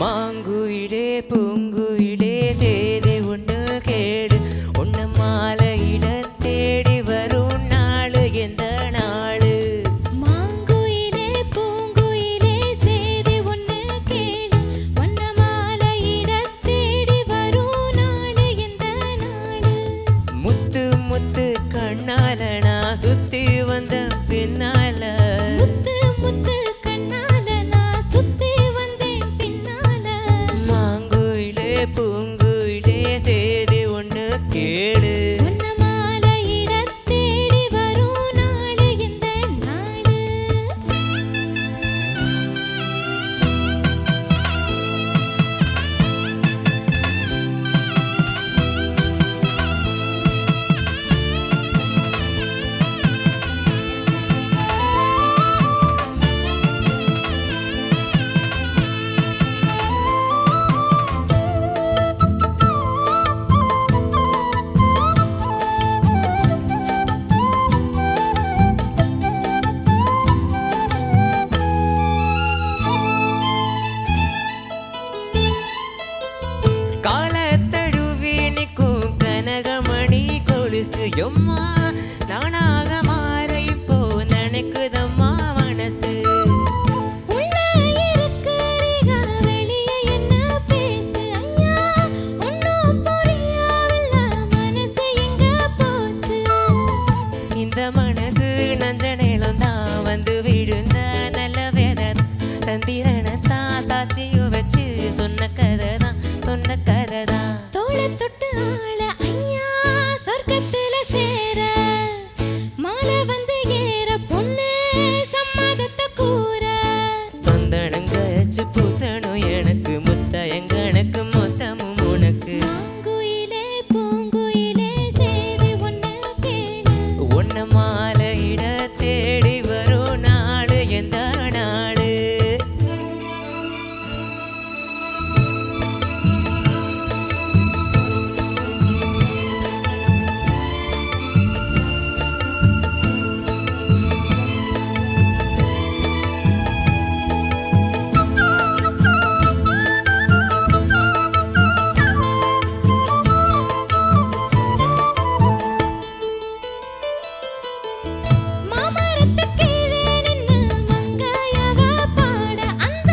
மாங்குயிலே பூங்குயிலே சேதி ஒன்று கேடு ஒன்று மாலையிட தேடி வரும் நாளு எந்த நாளு. மாங்குயிலே பூங்குயிலே சேதி ஒன்று கேடு ஒன்று மாலையிட தேடி வரும் நாளு எந்த நாளு. முத்து முத்து கண்ணால நான் சுத்தி வந்த பின்னால முத்து முத்து கண்ணால நான் சுத்தி வந்தேன் பின்னால. மாங்குயிலே பூங்குயிலே சேதி ஒன்று கேடு ஒன்று மாலையிட தேடி வரும் நாளு எந்த நாளு. காலத்தழுவி நிற்கும் கனகமணி கொலுசு எம்மா நானாக மாற இப்போ நினைக்குதம்மா மனசு. உள்ள இருக்கிறீங்க வெளியே என்ன பேச்சு ஐயா ஒன்னும் புரியவில்ல மனசு எங்க போச்சு. இந்த மனசு நஞ்ச நேரம் தான் வந்து விழுந்த நல்ல வேதனை சந்திரனத்தான் சாட்சியோ வச்சு சொன்ன கதை தான் சொன்ன கதை தான். தோளை தொட்டு ஆள ஐயா சொர்க்கத்துல சேர மாலை வந்து ஏற பொண்ணு சம்மதத்தை கூற. சொந்தனங்க வச்சு பூசணும் எனக்கு முத்தயங்க எனக்கு மொத்தமும் உனக்கு. மாங்குயிலே பூங்குயிலே சேதி ஒன்று கேளு ஒன்ன மாலையிட தேடி வரும் நாடு எந்த நாடு. மாமரத்து கீழே நின்னு மங்கையவ பாட அந்த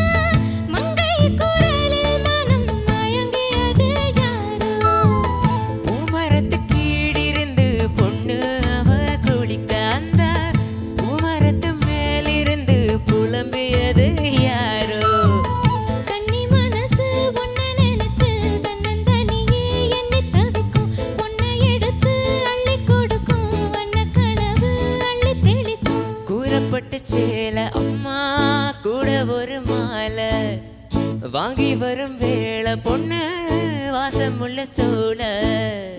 மங்கை குரலில் மனம் மயங்கியது யாரோ. பூமரத்து கீழிருந்து பொண்ணு அவ குளிக்க அந்த பூமரத்து மேலிருந்து புலம்பியது யாரோ. கன்னி மனசு ஒன்ன நினைச்சு தன்னந்தனியே எண்ணி தவிக்கும் பொன்னை எடுத்து அள்ளி கொடுக்கும் வண்ண கனவு அள்ளி தெளிக்கும். கூறப்பட்ட சேல அம்மா கூட ஒரு மாலை வாங்கி வரும் வேளை பொண்ணு வாசமுள்ள சோழ.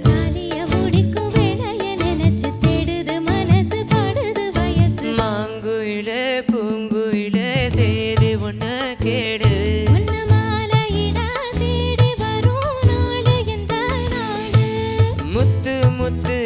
காலிய முடிக்கும் வேளைய நினைச்சு தேடுது மனசு படுது வயசு. மாங்குயிலே பூங்குயிலே சேதி ஒன்று கேடு ஒன்ன மாலையிட தேடி வரும் நாளு எந்த நாளு. முத்து முத்து